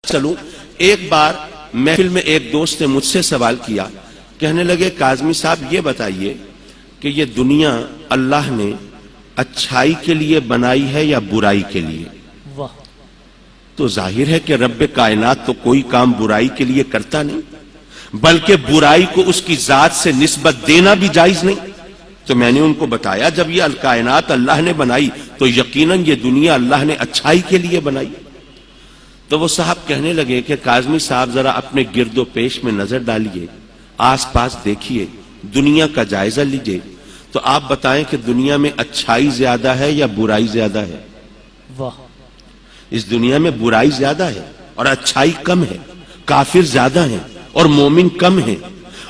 چلوں، ایک بار محفل میں ایک دوست نے مجھ سے سوال کیا، کہنے لگے کاظمی صاحب یہ بتائیے کہ یہ دنیا اللہ نے اچھائی کے لیے بنائی ہے یا برائی کے لیے؟ تو ظاہر ہے کہ رب کائنات تو کوئی کام برائی کے لیے کرتا نہیں، بلکہ برائی کو اس کی ذات سے نسبت دینا بھی جائز نہیں۔ تو میں نے ان کو بتایا جب یہ کائنات اللہ نے بنائی تو یقیناً یہ دنیا اللہ نے اچھائی کے لیے بنائی۔ تو وہ صاحب کہنے لگے کہ کاظمی صاحب ذرا اپنے گرد و پیش میں نظر ڈالیے، آس پاس دیکھیے، دنیا کا جائزہ لیجئے، تو آپ بتائیں کہ دنیا میں اچھائی زیادہ ہے یا برائی زیادہ ہے؟ اس دنیا میں برائی زیادہ ہے اور اچھائی کم ہے، کافر زیادہ ہیں اور مومن کم ہیں،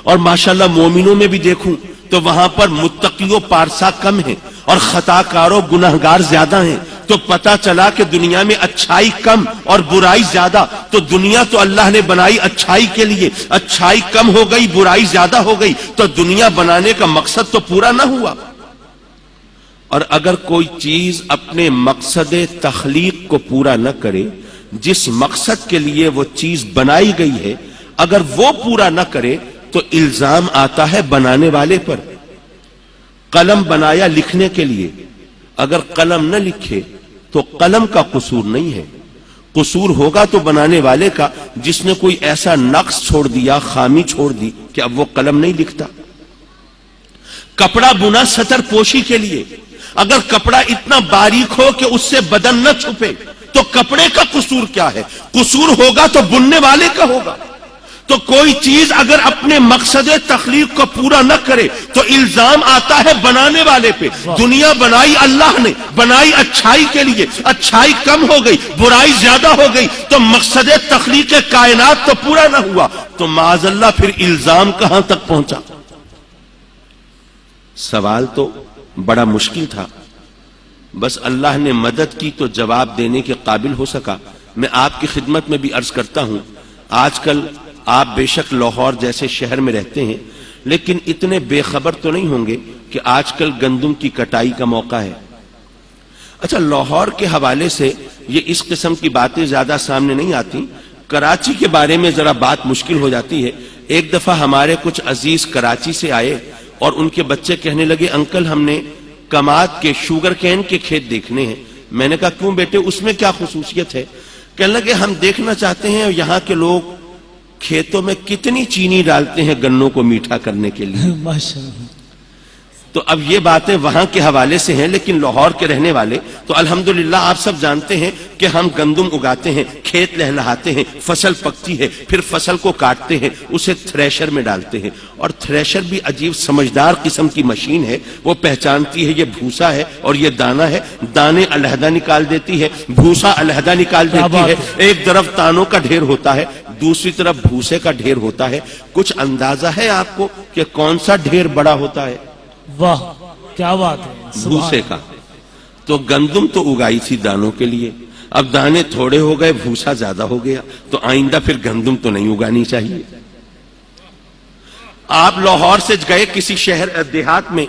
اور ماشاءاللہ مومنوں میں بھی دیکھوں تو وہاں پر متقی و پارسا کم ہیں اور خطاکار و گناہگار زیادہ ہیں۔ تو پتا چلا کہ دنیا میں اچھائی کم اور برائی زیادہ، تو دنیا تو اللہ نے بنائی اچھائی کے لیے، اچھائی کم ہو گئی برائی زیادہ ہو گئی، تو دنیا بنانے کا مقصد تو پورا نہ ہوا۔ اور اگر کوئی چیز اپنے مقصد تخلیق کو پورا نہ کرے، جس مقصد کے لیے وہ چیز بنائی گئی ہے، اگر وہ پورا نہ کرے تو الزام آتا ہے بنانے والے پر۔ قلم بنایا لکھنے کے لیے، اگر قلم نہ لکھے تو قلم کا قصور نہیں ہے، قصور ہوگا تو بنانے والے کا، جس نے کوئی ایسا نقص چھوڑ دیا، خامی چھوڑ دی کہ اب وہ قلم نہیں لکھتا۔ کپڑا بنا سطر پوشی کے لیے، اگر کپڑا اتنا باریک ہو کہ اس سے بدن نہ چھپے تو کپڑے کا قصور کیا ہے؟ قصور ہوگا تو بننے والے کا ہوگا۔ تو کوئی چیز اگر اپنے مقصد تخلیق کو پورا نہ کرے تو الزام آتا ہے بنانے والے پہ۔ دنیا بنائی اللہ نے، بنائی اچھائی کے لیے، اچھائی کم ہو گئی، برائی زیادہ ہو گئی، تو مقصد تخلیق کائنات تو پورا نہ ہوا، تو معاذ اللہ پھر الزام کہاں تک پہنچا؟ سوال تو بڑا مشکل تھا، بس اللہ نے مدد کی تو جواب دینے کے قابل ہو سکا۔ میں آپ کی خدمت میں بھی عرض کرتا ہوں، آج کل آپ بے شک لاہور جیسے شہر میں رہتے ہیں، لیکن اتنے بے خبر تو نہیں ہوں گے کہ آج کل گندم کی کٹائی کا موقع ہے۔ اچھا، لاہور کے حوالے سے یہ اس قسم کی باتیں زیادہ سامنے نہیں آتی، کراچی کے بارے میں ذرا بات مشکل ہو جاتی ہے۔ ایک دفعہ ہمارے کچھ عزیز کراچی سے آئے اور ان کے بچے کہنے لگے انکل ہم نے کماد کے شوگر کین کے کھیت دیکھنے ہیں۔ میں نے کہا کیوں بیٹے، اس میں کیا خصوصیت ہے؟ کہنے لگے ہم دیکھنا چاہتے ہیں یہاں کے لوگ کھیتوں میں کتنی چینی ڈالتے ہیں گنوں کو میٹھا کرنے کے لیے۔ تو اب یہ باتیں وہاں کے حوالے سے ہیں، لیکن لاہور کے رہنے والے تو الحمدللہ آپ سب جانتے ہیں کہ ہم گندم اگاتے ہیں، کھیت لہلہاتے ہیں، فصل پکتی ہے، پھر فصل کو کاٹتے ہیں، اسے تھریشر میں ڈالتے ہیں، اور تھریشر بھی عجیب سمجھدار قسم کی مشین ہے، وہ پہچانتی ہے یہ بھوسا ہے اور یہ دانا ہے، دانے علیحدہ نکال دیتی ہے، بھوسا علیحدہ نکال دیتی ہے۔ ایک طرف دانوں کا ڈھیر ہوتا ہے، دوسری طرف بھوسے کا ڈھیر ہوتا ہے۔ کچھ اندازہ ہے آپ کو کہ کون سا ڈھیر بڑا ہوتا ہے؟ واہ کیا بات ہے، بھوسے کا۔ تو گندم تو اگائی تھی دانوں کے لیے، اب دانے تھوڑے ہو گئے، بھوسا زیادہ ہو گیا، تو آئندہ پھر گندم تو نہیں اگانی چاہیے۔ آپ لاہور سے گئے کسی شہر دیہات میں،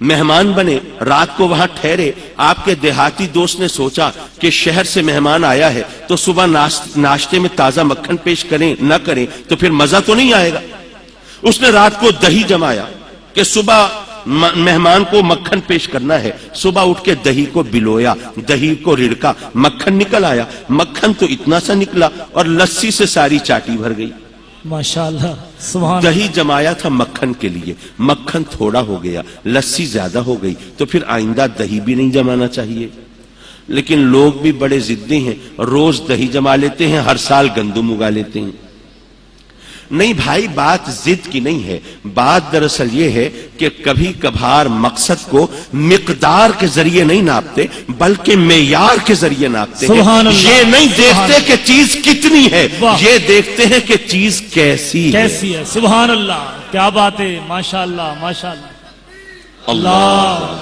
مہمان بنے، رات کو وہاں ٹھہرے، آپ کے دیہاتی دوست نے سوچا کہ شہر سے مہمان آیا ہے تو صبح ناشتے میں تازہ مکھن پیش کریں نہ کریں تو پھر مزہ تو نہیں آئے گا۔ اس نے رات کو دہی جمایا کہ صبح مہمان کو مکھن پیش کرنا ہے، صبح اٹھ کے دہی کو بلویا، دہی کو رڑکا، مکھن نکل آیا، مکھن تو اتنا سا نکلا اور لسی سے ساری چاٹی بھر گئی۔ ماشاءاللہ سبحان۔ دہی جمایا تھا مکھن کے لیے، مکھن تھوڑا ہو گیا، لسی زیادہ ہو گئی، تو پھر آئندہ دہی بھی نہیں جمانا چاہیے۔ لیکن لوگ بھی بڑے ضدی ہیں، روز دہی جما لیتے ہیں، ہر سال گندم اگا لیتے ہیں۔ نہیں بھائی، بات ضد کی نہیں ہے، بات دراصل یہ ہے کہ کبھی کبھار مقصد کو مقدار کے ذریعے نہیں ناپتے بلکہ معیار کے ذریعے ناپتے ہیں۔ یہ نہیں دیکھتے کہ چیز کتنی ہے، یہ دیکھتے ہیں کہ چیز کیسی ہے۔ سبحان اللہ، کیا بات ہے، ماشاءاللہ ماشاءاللہ۔ اللہ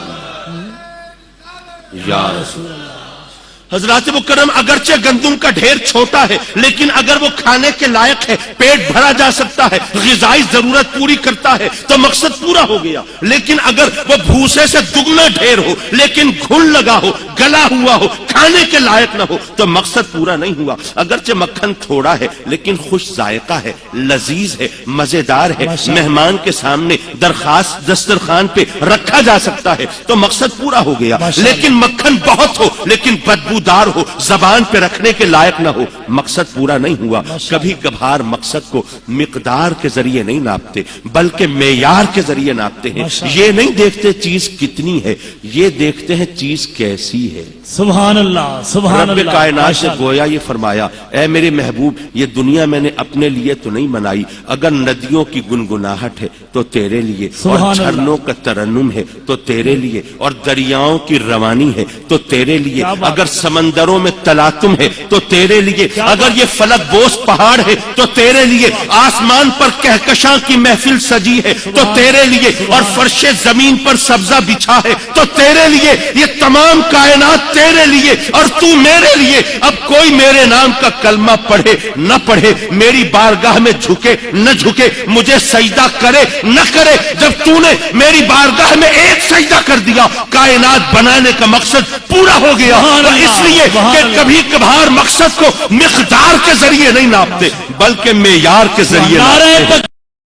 یا رسول اللہ۔ حضرات مکرم اگرچہ گندم کا ڈھیر چھوٹا ہے لیکن اگر وہ کھانے کے لائق ہے، پیٹ بھرا جا سکتا ہے، غذائی ضرورت پوری کرتا ہے تو مقصد پورا ہو گیا. لیکن اگر وہ بھوسے سے دگنا ڈھیر ہو لیکن گھن لگا ہو، گلا ہوا ہو، کھانے کے لائق نہ ہو تو مقصد پورا نہیں ہوا. اگرچہ مکھن تھوڑا ہے لیکن خوش ذائقہ ہے، لذیذ ہے، مزیدار ہے، مہمان کے سامنے درخواست دسترخوان پہ رکھا جا سکتا ہے تو مقصد پورا ہو گیا. لیکن مکھن بہت ہو لیکن بدبودار ہو، زبان پہ رکھنے کے لائق نہ ہو، مقصد پورا نہیں ہوا. کبھی کبھار مقصد کو مقدار کے ذریعے نہیں ناپتے بلکہ معیار کے ذریعے ناپتے ہیں. یہ نہیں دیکھتے چیز کتنی ہے، یہ دیکھتے ہیں چیز کیسی ہے. سبحان اللہ سبحان رب اللہ. کائنات نے گویا یہ فرمایا، اے میرے محبوب یہ دنیا میں نے اپنے لیے تو نہیں بنائی، اگر ندیوں کی گنگناہٹ ہے تو تیرے لیے، اور جھرنوں کا ترنم ہے تو تیرے لیے، اور دریاؤں کی روانی ہے تو تیرے لیے، اگر سمندروں میں تلاطم ہے تو تیرے لیے، اگر یہ فلک بوس پہاڑ ہے تو تیرے لیے، آسمان پر کہکشاں کی محفل سجی ہے تو تیرے لیے، اور فرش زمین پر سبزہ بچھا ہے تو تیرے لیے. یہ تمام کائنات تیرے لیے اور تو میرے لیے. اب کوئی میرے نام کا کلمہ پڑھے نہ پڑھے، میری بارگاہ میں جھکے نہ جھکے، مجھے سجدہ کرے نہ کرے، جب تو نے میری بارگاہ میں ایک سجدہ کر دیا کائنات بنانے کا مقصد پورا ہو گیا. اس لیے کہ کبھی کبھار مقصد کو مقدار کے ذریعے نہیں ناپتے بلکہ معیار کے ذریعے ناپتے.